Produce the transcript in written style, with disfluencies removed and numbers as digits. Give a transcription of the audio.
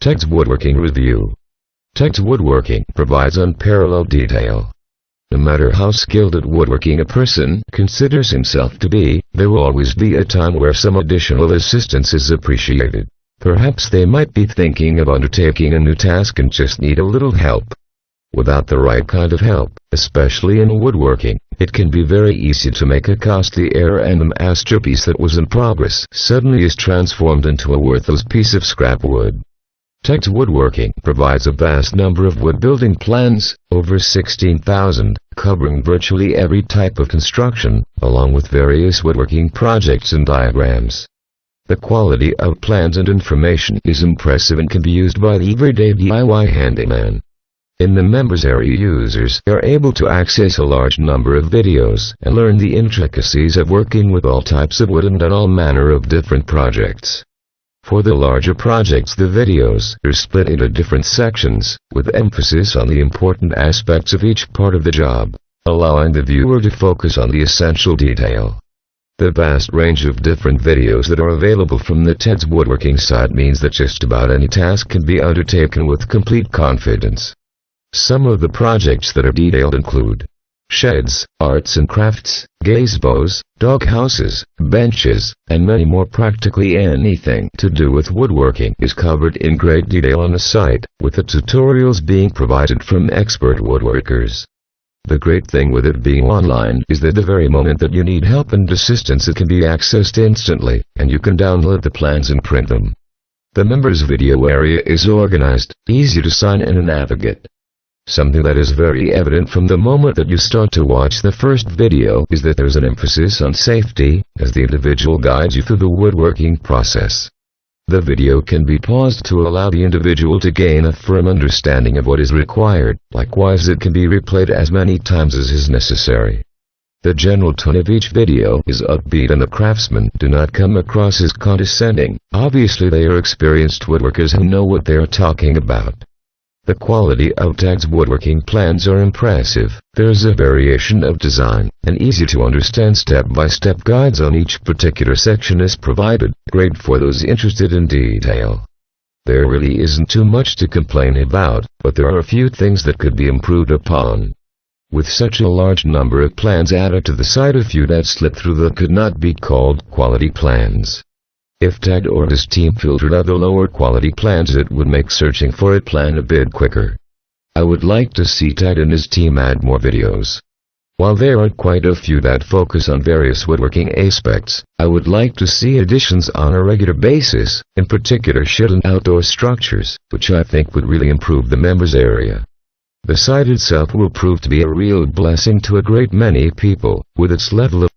Tag's Woodworking Review. Tag's Woodworking provides unparalleled detail. No matter how skilled at woodworking a person considers himself to be, there will always be a time where some additional assistance is appreciated. Perhaps they might be thinking of undertaking a new task and just need a little help. Without the right kind of help, especially in woodworking, it can be very easy to make a costly error and the masterpiece that was in progress suddenly is transformed into a worthless piece of scrap wood. Tag's Woodworking provides a vast number of wood building plans, over 16,000, covering virtually every type of construction, along with various woodworking projects and diagrams. The quality of plans and information is impressive and can be used by the everyday DIY handyman. In the members area, users are able to access a large number of videos and learn the intricacies of working with all types of wood and on all manner of different projects. For the larger projects, the videos are split into different sections, with emphasis on the important aspects of each part of the job, allowing the viewer to focus on the essential detail. The vast range of different videos that are available from the Tag's Woodworking site means that just about any task can be undertaken with complete confidence. Some of the projects that are detailed include sheds, arts and crafts, gazebos, dog houses, benches, and many more. Practically anything to do with woodworking is covered in great detail on the site, with the tutorials being provided from expert woodworkers. The great thing with it being online is that the very moment that you need help and assistance, it can be accessed instantly, and you can download the plans and print them. The members video area is organized, easy to sign in and navigate. Something that is very evident from the moment that you start to watch the first video is that there's an emphasis on safety, as the individual guides you through the woodworking process. The video can be paused to allow the individual to gain a firm understanding of what is required. Likewise, it can be replayed as many times as is necessary. The general tone of each video is upbeat and the craftsmen do not come across as condescending. Obviously, they are experienced woodworkers who know what they are talking about. The quality of Tag's woodworking plans are impressive. There is a variation of design, and easy-to-understand step-by-step guides on each particular section is provided, great for those interested in detail. There really isn't too much to complain about, but there are a few things that could be improved upon. With such a large number of plans added to the site, a few that slip through that could not be called quality plans. If Tag or his team filtered out the lower quality plans, it would make searching for a plan a bit quicker. I would like to see Tag and his team add more videos. While there are quite a few that focus on various woodworking aspects, I would like to see additions on a regular basis, in particular shed and outdoor structures, which I think would really improve the members area. The site itself will prove to be a real blessing to a great many people, with its level of